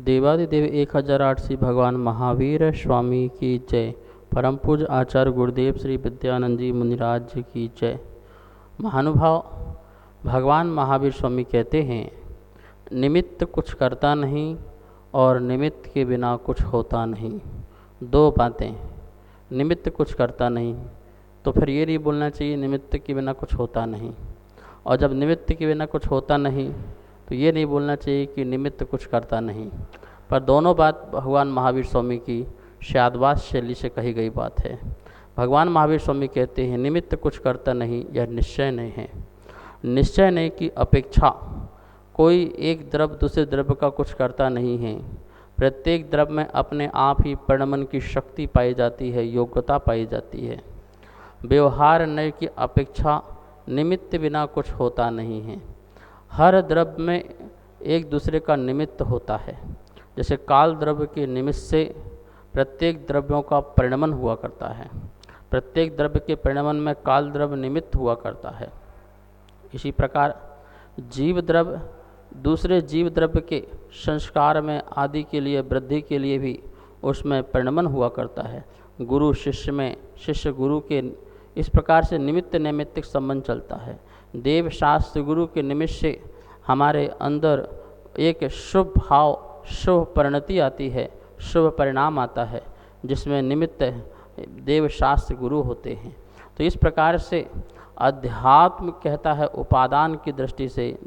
देवादिदेव 1008 श्री भगवान महावीर स्वामी की जय। परम पूज्य आचार्य गुरुदेव श्री विद्यानंद जी मुनिराज जी की जय। महानुभाव, भगवान महावीर स्वामी कहते हैं, निमित्त कुछ करता नहीं और निमित्त के बिना कुछ होता नहीं। दो बातें, निमित्त कुछ करता नहीं तो फिर ये नहीं बोलना चाहिए निमित्त के बिना कुछ होता नहीं, और जब निमित्त के बिना कुछ होता नहीं तो ये नहीं बोलना चाहिए कि निमित्त कुछ करता नहीं। पर दोनों बात भगवान महावीर स्वामी की शादवास शैली से कही गई बात है। भगवान महावीर स्वामी कहते हैं, निमित्त कुछ करता नहीं, यह निश्चय नहीं है। निश्चय नहीं की अपेक्षा कोई एक द्रव्य दूसरे द्रव्य का कुछ करता नहीं है। प्रत्येक द्रव्य में अपने आप ही परिणमन की शक्ति पाई जाती है, योग्यता पाई जाती है। व्यवहार नय की अपेक्षा निमित्त बिना कुछ होता नहीं है। हर द्रव्य में एक दूसरे का निमित्त होता है। जैसे काल द्रव्य के निमित्त से प्रत्येक द्रव्यों का परिणमन हुआ करता है, प्रत्येक द्रव्य के परिणमन में काल द्रव्य निमित्त हुआ करता है। इसी प्रकार जीव द्रव्य दूसरे जीव द्रव्य के संस्कार में आदि के लिए वृद्धि के लिए भी उसमें परिणमन हुआ करता है। गुरु शिष्य में, शिष्य गुरु के, इस प्रकार से निमित्त नैमित्तिक संबंध चलता है। देव शास्त्र गुरु के निमित्त से हमारे अंदर एक शुभ भाव, शुभ परिणति आती है, शुभ परिणाम आता है, जिसमें निमित्त देव शास्त्र गुरु होते हैं। तो इस प्रकार से अध्यात्म कहता है उपादान की दृष्टि से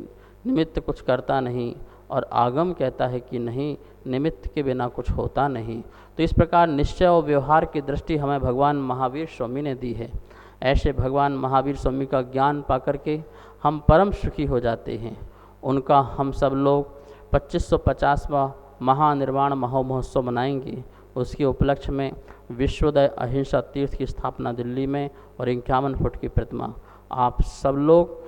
निमित्त कुछ करता नहीं, और आगम कहता है कि नहीं, निमित्त के बिना कुछ होता नहीं। तो इस प्रकार निश्चय और व्यवहार की दृष्टि हमें भगवान महावीर स्वामी ने दी है। ऐसे भगवान महावीर स्वामी का ज्ञान पाकर के हम परम सुखी हो जाते हैं। उनका हम सब लोग 2550वां महानिर्वाण महोत्सव मनाएंगे। उसके उपलक्ष्य में विश्वोदय अहिंसा तीर्थ की स्थापना दिल्ली में और 51 फुट की प्रतिमा। आप सब लोग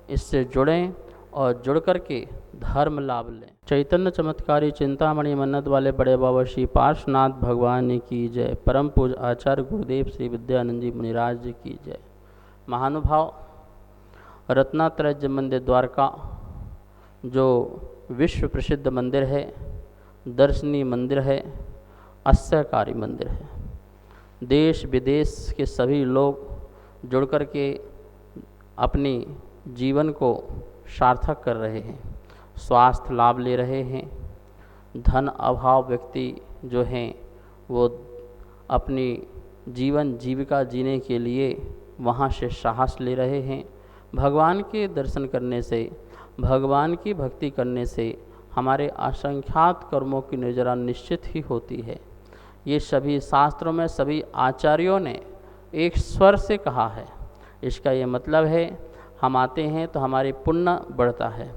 इससे जुड़ें और जुड़ कर के धर्म लाभ लें। चैतन्य चमत्कारी चिंतामणि मन्नत वाले बड़े बाबा श्री पार्श्वनाथ भगवान की जय। परम पूज्य आचार्य गुरुदेव श्री विद्यानंद जी मुनिराज जी की जय। महानुभाव, रत्नात्रय मंदिर द्वारका जो विश्व प्रसिद्ध मंदिर है, दर्शनीय मंदिर है, आश्चर्यकारी मंदिर है। देश विदेश के सभी लोग जुड़ कर के अपनी जीवन को सार्थक कर रहे हैं, स्वास्थ्य लाभ ले रहे हैं। धन अभाव व्यक्ति जो हैं वो अपनी जीवन जीविका जीने के लिए वहाँ से साहस ले रहे हैं। भगवान के दर्शन करने से, भगवान की भक्ति करने से हमारे असंख्यात कर्मों की निर्जरा निश्चित ही होती है। ये सभी शास्त्रों में सभी आचार्यों ने एक स्वर से कहा है। इसका ये मतलब है, हम आते हैं तो हमारी पुण्य बढ़ता है।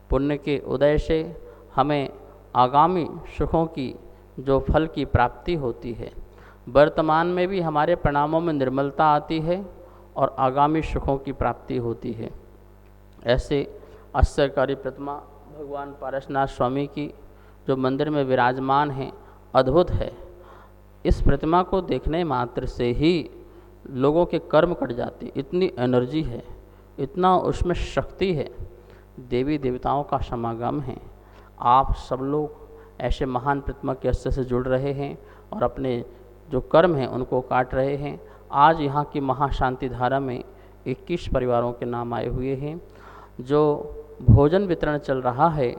पुण्य के उदय से हमें आगामी सुखों की जो फल की प्राप्ति होती है, वर्तमान में भी हमारे परिणामों में निर्मलता आती है और आगामी सुखों की प्राप्ति होती है। ऐसे आश्चर्यकारी प्रतिमा भगवान पारसनाथ स्वामी की जो मंदिर में विराजमान हैं, अद्भुत है। इस प्रतिमा को देखने मात्र से ही लोगों के कर्म कट जाते, इतनी एनर्जी है, इतना उसमें शक्ति है। देवी देवताओं का समागम है। आप सब लोग ऐसे महान प्रतिमा के अस्त्र से जुड़ रहे हैं और अपने जो कर्म हैं उनको काट रहे हैं। आज यहाँ की महाशांति धारा में 21 परिवारों के नाम आए हुए हैं। जो भोजन वितरण चल रहा है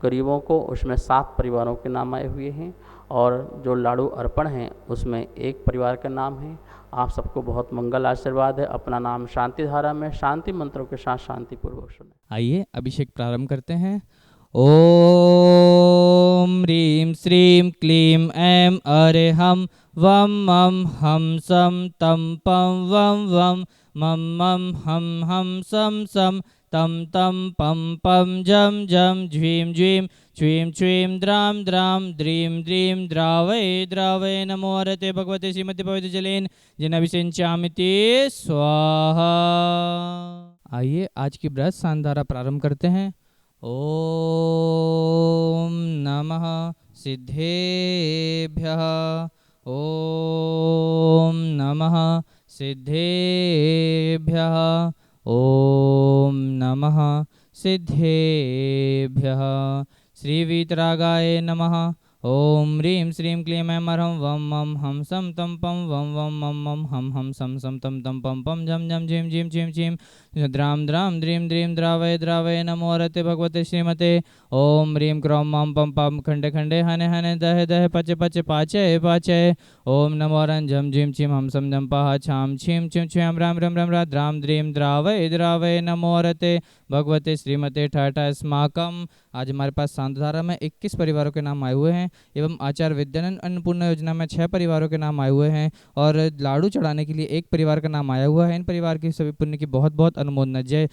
गरीबों को, उसमें 7 परिवारों के नाम आए हुए हैं, और जो लाड़ू अर्पण हैं उसमें 1 परिवार का नाम है। आप सबको बहुत मंगल आशीर्वाद है। अपना नाम शांति धारा में शांति मंत्रों के साथ शांतिपूर्वक सुने। आइए अभिषेक प्रारंभ करते हैं। ओम ह्रीं श्रीं क्लीं ऐं अरेहं वं मं हम सं तं पं वं वं मं मं हम सं सं तं तं पं पं जं जं ज्वीं ज्वीं श्वीं श्वीं द्रां द्रां द्रीं द्रीं द्रावय द्रावय नमो हरते भगवते श्रीमते पवित्र जलेन जिनाभिषेच्यामिति स्वाहा। आइए आज की बृहत सांधारा प्रारंभ करते हैं। ओम नमः सिद्धेभ्यः, ओम नमः सिद्धेभ्यः, ओम नमः सिद्धेभ्यः। श्रीवीतरागाय नमः। ओम ह्रीं श्रीं क्लीं ऐं ह्रं वं मं हम सम तम पम वं वं मं मं हम सम सम तम तम पम पम झम झम झीं झीं झीं झीं द्रां द्रां द्रीं द्रीं द्रावय द्रावय नमो रते भगवते श्रीमते। ओम ह्रीं क्रों मं पम पम खंडे खंडे हने हने दह दह पचे पचे पाचय पाचय। ओम नमो रं झम झीं झीं हम सम झम पाह छाम छीं छीं छ्याम राम रम रम रा द्रां द्रीं द्रावय द्रावय नमो रते भगवते श्रीमते ठाठा स्माकम। आज हमारे पास सांतधारा में 21 परिवारों के नाम आए हुए हैं एवं आचार्य विद्यानंद अन्नपूर्णा योजना में 6 परिवारों के नाम आए हुए हैं और लाडू चढ़ाने के लिए 1 परिवार का नाम आया हुआ है। इन परिवार की सभी पुण्य की बहुत बहुत अनुमोदना जय।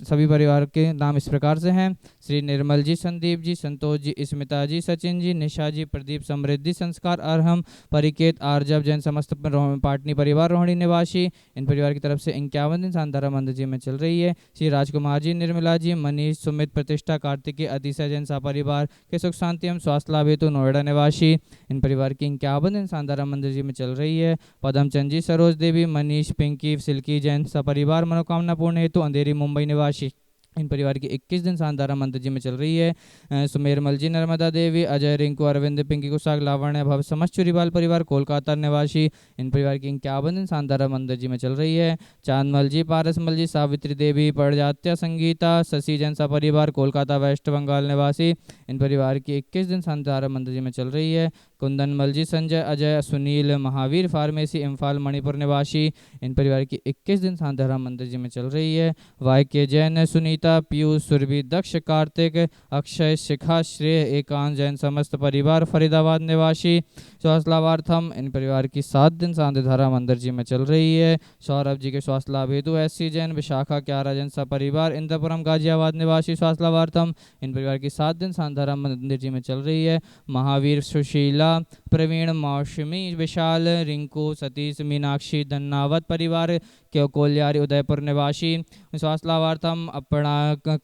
सभी परिवार के नाम इस प्रकार से हैं। श्री निर्मल जी, संदीप जी, संतोष जी, स्मिता जी, सचिन जी, निशा जी, प्रदीप, समृद्धि, संस्कार, अरहम, परिकेत, आर्जव, जैन समस्त पाटनी परिवार रोहिणी निवासी। इन परिवार की तरफ से 51 दिन सांतधारा मंदिर जी में चल रही है। श्री राजकुमार जी, निर्मला जी, मनीष, सुमित, प्रतिष्ठा, कार्तिकी, अतिशय जैन सा परिवार के सुख शांति एवं स्वास्थ्य लाभ हेतु नोएडा निवासी। इन परिवार की 51 दिन सांतधारा मंदिर जी में चल रही है। पदमचंद जी, सरोज देवी, मनीष, पिंकी, सिल्की जैन सा परिवार मनोकामना पूर्ण हेतु अंधेरी मुंबई निवासी। इन परिवार की 21 दिन सांतधारा मंदिर जी में चल रही है। सुमेरमल जी, नर्मदा देवी, अजय, रिंकू, अरविंद, पिंकी, कुशाग, लावण्य, भव समस्त चुरीवाल परिवार कोलकाता निवासी। इन परिवार की 51 दिन सांतधारा मंदिर जी में चल रही है। चांदमल जी, पारसमल जी, सावित्री देवी, प्रजात्या, संगीता, शशि जैन सा परिवार कोलकाता वेस्ट बंगाल निवासी। इन परिवार की 21 दिन सांतधारा मंदिर जी में चल रही है। कुंदनमल जी, संजय, अजय, सुनील, महावीर फार्मेसी, इम्फाल मणिपुर निवासी। इन परिवार की 21 दिन सांतधारा मंदिर जी में चल रही है। वाई के जैन, सुनीता, पीयूष, सुरभि, दक्ष, कार्तिक, अक्षय, शिखा, श्रेय, एकांत जैन समस्त परिवार फरीदाबाद निवासी। स्वास्थ्य लाभार्थम इन परिवार की 7 दिन सांतधारा मंदिर जी में चल रही है। सौरभ जी के स्वास्थ्य लाभ हेतु एससी जैन, विशाखा, क्यारा जैन सा परिवार इंद्रपुरम गाजियाबाद निवासी स्वास्थ्य लाभार्थम। इन परिवार की 7 दिन सांतधारा मंदिर जी में चल रही है। महावीर, सुशीला, प्रवीण, मौसमी, विशाल, रिंकू, सतीश, मीनाक्षी, धन्नावत परिवार के कोल्यारी उदयपुर निवासी स्वास्थ्य लाभार्थम। अपना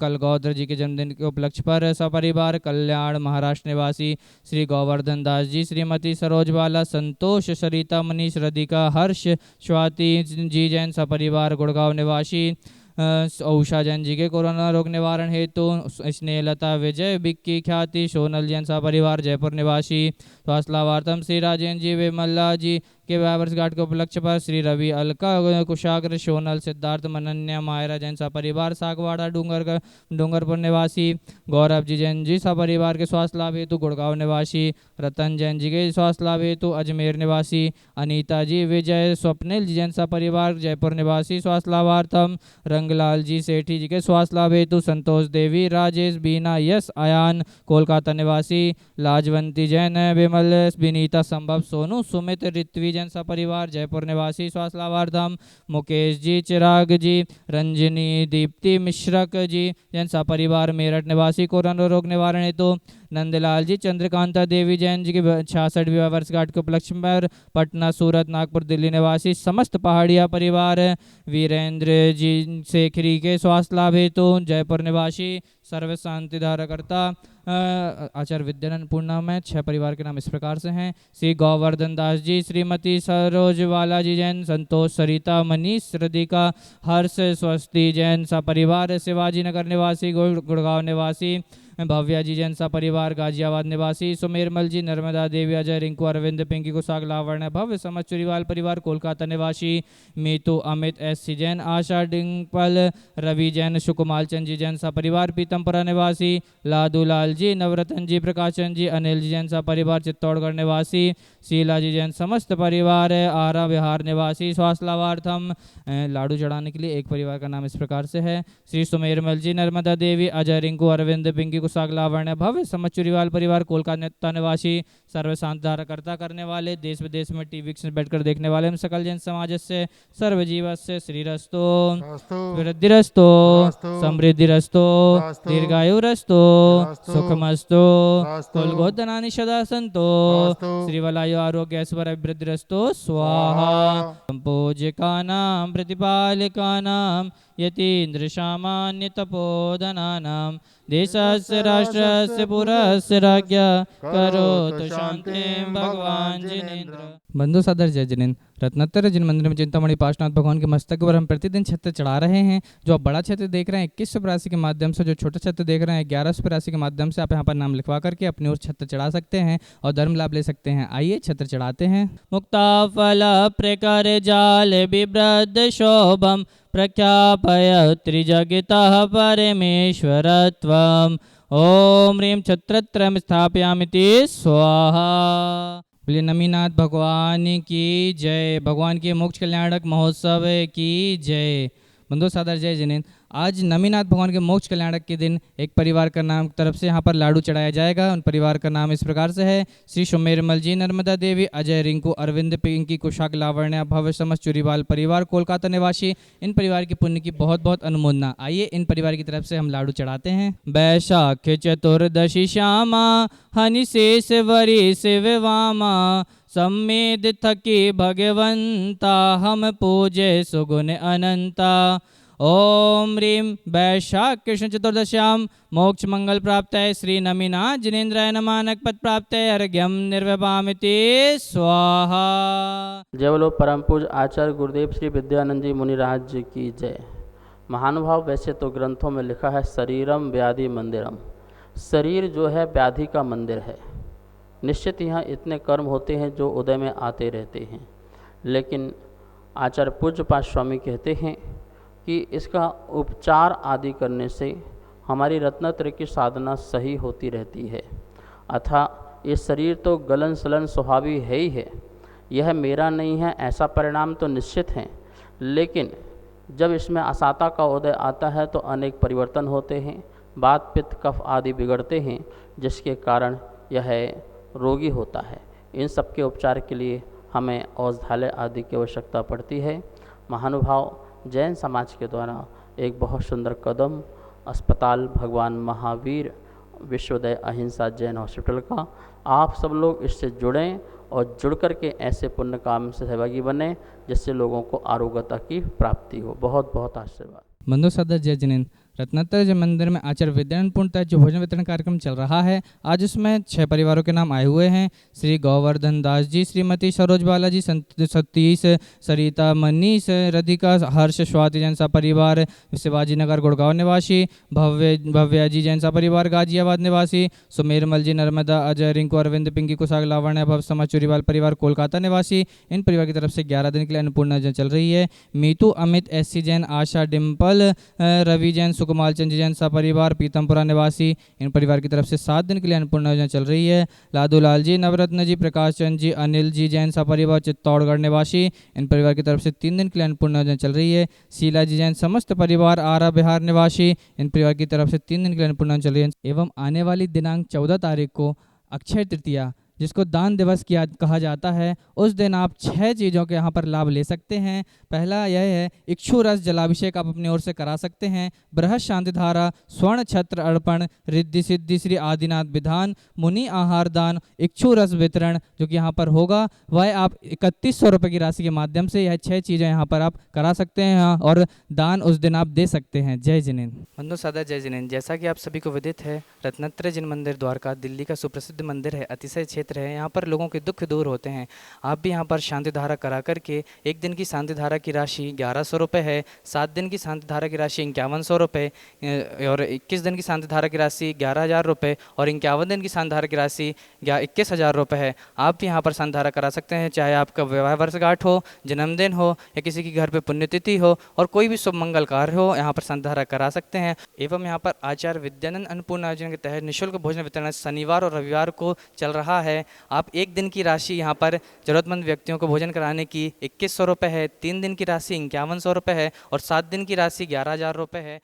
कलगौधर जी के जन्मदिन के उपलक्ष्य पर सपरिवार कल्याण महाराष्ट्र निवासी श्री गोवर्धन दास जी, श्रीमती सरोज बाला, संतोष, सरिता, मनीष, राधिका, हर्ष, स्वाति जी जैन सपरिवार गुड़गांव निवासी। उषा जैन जी के कोरोना रोग निवारण हेतु स्नेहलता, विजय, बिक्की, ख्याति, सोनल जैन सा परिवार जयपुर निवासी स्वास्थ्य लाभार्थम। श्री राजेंद्र जी, विमला जी के वर्षगांठ के उपलक्ष्य पर श्री रवि, अलका, कुशाग्र, सोनल, सिद्धार्थ, मनन्या, मायरा जैन सा परिवार सागवाड़ा डूंगरपुर निवासी। गौरव जी जैन जी सा परिवार के स्वास्थ्य लाभ हेतु गुड़गांव निवासी। रतन जैन जी के स्वास्थ्य लाभ हेतु अजमेर निवासी। अनीता जी, विजय, स्वप्निल जी जैन सा परिवार जयपुर निवासी स्वास्थ्य लाभार्थम। रंगलाल जी सेठी जी के स्वास्थ्य लाभ हेतु संतोष देवी, राजेश, बीना, यश, अयान कोलकाता निवासी। लाजवंती जैन, विमल, विनीता, संभव, सोनू, सुमित, ऋत्वी जैन सा परिवार जयपुर निवासी स्वास्थ्य लाभार्थम। मुकेश जी, चिराग जी, रंजनी, दीप्ति, मिश्रक जी जैन सा परिवार मेरठ निवासी कोरोना रोग निवारण हेतु। नंदलाल जी, चंद्रकांता देवी जैन जी के 66वीं वर्षगांठ के उपलक्ष्य पर पटना, सूरत, नागपुर, दिल्ली निवासी समस्त पहाड़िया परिवार। वीरेंद्र जी शेखरी के स्वास्थ्य लाभ हेतु जयपुर निवासी सर्व शांति धाराकर्ता आचार्य विद्यानंद पूर्णा में 6 परिवार के नाम इस प्रकार से हैं। श्री गोवर्धन दास जी, श्रीमती सरोज बाला जी जैन, संतोष, सरिता, मनीष, राधिका, हर्ष, स्वस्ति जैन सा परिवार शिवाजी नगर निवासी गुड़गांव निवासी। भव्या जी जैन सा परिवार गाजियाबाद निवासी। सुमेरमल जी, नर्मदा देवी, अजय, रिंकू, अरविंद, पिंकी, कुशाग, लावण्य, भव्य समझ चुरीवाल परिवार कोलकाता निवासी। मीतू, अमित, एस जैन, आशा, डिंपल, रवि जैन, सुकुमाल चंद जी जैन सा परिवार पीतमपुरा निवासी। लादू लाल जी, नवरतन जी, प्रकाशन जी, अनिल जी जैन सा परिवार चित्तौड़गढ़ निवासी। शीला जी जैन समस्त परिवार आरा बिहार निवासी स्वास्थ्य लाभार्थम। लाडू चढ़ाने के लिए 1 परिवार का नाम इस प्रकार से है। श्री सुमेरमल जी, नर्मदा देवी, अजय, रिंकू, अरविंद, पिंकी, कुशाग, लावण्य, भव्य समझ चुरीवाल परिवार कोलकाता निवासी सर्व शांत धाराकर्ता करने वाले देश विदेश में टीवी से बैठकर देखने वाले हम सकल जन समाज से सर्वजीवस्य श्रीरस्तो वृद्धिरस्तो समृद्धिरस्तो दीर्घायुरस्तो सुखमस्तो कुलगोधनानि सदा सन्तो श्रीवलायु आरोग्य ऐश्वर्य अभिवृद्धिरस्तो स्वाहा। पूज्यकानां प्रतिपालकानां यतीन्द्र सामान्य तपोधनानां देशस्य राष्ट्रस्य पुरस्य राज्ञा करोतु शान्तिं भगवान् जिनेन्द्र। बंधु सादर जय जिनेन्द्र। रत्नोत्तर जिन मंदिर में चिंतामणि पार्श्वनाथ भगवान के मस्तक पर हम प्रतिदिन छत्र चढ़ा रहे हैं। जो आप बड़ा छत्र देख रहे हैं 2100 राशि के माध्यम से, जो छोटा छत्र देख रहे हैं 1100 राशि के माध्यम से, आप यहाँ पर नाम लिखवा करके अपनी ओर छत्र चढ़ा सकते हैं और धर्म लाभ ले सकते हैं। आइए छत्र चढ़ाते हैं। मुक्ता फल प्रकर जाल बिभ्रद शोभम प्रख्यापय त्रिजगितः परमेश्वरत्वम्। ओम ह्रीं छत्रत्रयं स्थापयामिति स्वाहा। बोलिए नमीनाथ भगवान की जय। भगवान के मोक्ष कल्याणक महोत्सव की जय। बंधु सादर जय जिनेन्द्र। आज नमीनाथ भगवान के मोक्ष कल्याणक के दिन एक परिवार का नाम तरफ से यहाँ पर लाडू चढ़ाया जाएगा। उन परिवार का नाम इस प्रकार से है। श्री सुमेरमल जी, नर्मदा देवी, अजय, रिंकू, अरविंद, पिंकी, कुशाक, लावण्य, भव्य, समस्त चुरीवाल परिवार कोलकाता निवासी। इन परिवार की पुण्य की बहुत बहुत अनुमोदना। आइए इन परिवार की तरफ से हम लाडू चढ़ाते हैं। बैशाख चतुर्दशी श्यामा हनि शेष वरी शिव वामा सम्मेद थकी भगवंता हम पूजे सुगुण अनंता। ओम ह्रीं वैशाख कृष्ण चतुर्दश्याम मोक्ष मंगल प्राप्त है श्री नमीनाथ जिनेन्द्राय नमः। नकपत प्राप्त है अर्घ्यम निर्वपामिति स्वाहा। जय बोलो परम पूज्य आचार्य गुरुदेव श्री विद्यानंद जी मुनिराज जी की जय। महानुभाव, वैसे तो ग्रंथों में लिखा है शरीरम व्याधि मंदिरम, शरीर जो है व्याधि का मंदिर है। निश्चित यहाँ इतने कर्म होते हैं जो उदय में आते रहते हैं, लेकिन आचार्य पूज्यपाद स्वामी कहते हैं कि इसका उपचार आदि करने से हमारी रत्नत्रय की साधना सही होती रहती है। अतः ये शरीर तो गलन सलन स्वाभाविक है ही है, यह मेरा नहीं है ऐसा परिणाम तो निश्चित है, लेकिन जब इसमें असाता का उदय आता है तो अनेक परिवर्तन होते हैं, वात पित्त कफ आदि बिगड़ते हैं, जिसके कारण यह रोगी होता है। इन सब के उपचार के लिए हमें औषधालय आदि की आवश्यकता पड़ती है। महानुभाव, जैन समाज के द्वारा एक बहुत सुंदर कदम अस्पताल भगवान महावीर विश्वोदय अहिंसा जैन हॉस्पिटल का, आप सब लोग इससे जुड़ें और जुड़ कर के ऐसे पुण्य काम से सहभागी बने जिससे लोगों को आरोग्यता की प्राप्ति हो। बहुत बहुत आशीर्वाद। बंधु सादर जय जिनेन्द्र। रत्नोत्तर जैन मंदिर में आचार्य विद्यानंद पूर्ण तहत जो भोजन वितरण कार्यक्रम चल रहा है, आज उसमें 6 परिवारों के नाम आए हुए हैं। श्री गौवर्धन दास जी, श्रीमती सरोज बालाजी, सतीश, सरिता, मनीष, राधिका, हर्ष, स्वाति जैन सा परिवार शिवाजी नगर गुड़गांव निवासी, भव्या जी जैन सा परिवार गाजियाबाद निवासी, सुमेरमल जी, नर्मदा, अजय, रिंकू, अरविंद, पिंकी, कुशाक, लावण्य, भव समाज चुरीवाल परिवार कोलकाता निवासी। इन परिवार की तरफ से 11 दिन के लिए अन्नपूर्णा चल रही है। मीतू, अमित, SC जैन, आशा, डिम्पल, रवि जैन, सुकुमाल चंद जैन सा परिवार पीतमपुरा निवासी। इन परिवार की तरफ से 7 दिन के लिए अन्नपूर्णा योजना चल रही है। लादू लाल जी, नवरत्न जी, प्रकाश चंद जी, अनिल जी जैन सा परिवार चित्तौड़गढ़ निवासी। इन परिवार की तरफ से 3 दिन के लिए अन्नपूर्णा योजना चल रही है। शीला जी जैन समस्त परिवार आरा बिहार निवासी। इन परिवार की तरफ से 3 दिन के लिए अन्नपूर्णा चल रही है। एवं आने वाली दिनांक 14 तारीख को अक्षय तृतीया, जिसको दान दिवस की कहा जाता है, उस दिन आप 6 चीज़ों के यहाँ पर लाभ ले सकते हैं। पहला यह है इक्षु रस जलाभिषेक आप अपनी ओर से करा सकते हैं। बृहत शांति धारा, स्वर्ण छत्र अर्पण, रिद्धि सिद्धि श्री आदिनाथ विधान, मुनि आहार दान, इक्षु रस वितरण जो कि यहाँ पर होगा, वह आप 3100 रुपये की राशि के माध्यम से यह 6 चीज़ें यहाँ पर आप करा सकते हैं और दान उस दिन आप दे सकते हैं। जय जिनेन्द्र। बंधु सादा जय जिनेन्द्र। जैसा कि आप सभी को विदित है, रत्नोत्तर जिन मंदिर द्वारका दिल्ली का सुप्रसिद्ध मंदिर है, अतिशय क्षेत्र है। यहाँ पर लोगों के दुख दूर होते हैं। आप भी यहाँ पर शांति धारा करा करके, एक दिन की शांति धारा की राशि 1100 रुपये है, 7 दिन की शांति धारा की राशि 5100 रुपये और 21 दिन की शांति धारा की राशि 11,000 रुपये और 51 दिन की शांति धारा की राशि 21,000 रुपये है। आप भी यहाँ पर शांति धारा करा सकते हैं, चाहे आपका विवाह वर्षगांठ हो, जन्मदिन हो या किसी के घर पे पुण्यतिथि हो और कोई भी शुभ मंगल कार्य हो, यहाँ पर शांति धारा करा सकते हैं। एवं यहाँ पर आचार्य विद्यानंद अन्नपूर्णा योजना के तहत निःशुल्क भोजन वितरण शनिवार और रविवार को चल रहा है। आप एक दिन की राशि यहाँ पर जरूरतमंद व्यक्तियों को भोजन कराने की 2100 रुपये है, 3 दिन की राशि 5100 रुपये है और 7 दिन की राशि 11,000 रुपये है।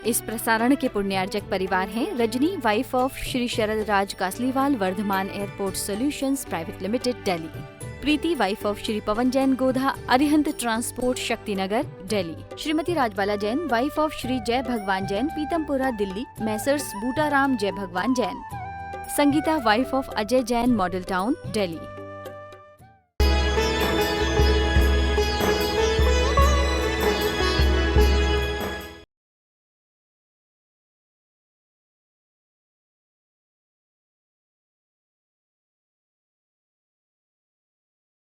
इस प्रसारण के पुण्यार्जक परिवार हैं Rajni, wife of Shri Sharad Raj Kasliwal, Vardhman Airport Solutions Private Limited, Delhi. Preeti, wife of Shri Pawan Jain Godha, Arihant Transport, Shaktinagar, Delhi. Shrimati Rajbala Jain, wife of Shri Jai Bhagwan Jain, Pitampura, Delhi. Messrs Butaram Jai Bhagwan Jain. Sangeeta, wife of Ajay Jain, Model Town, Delhi.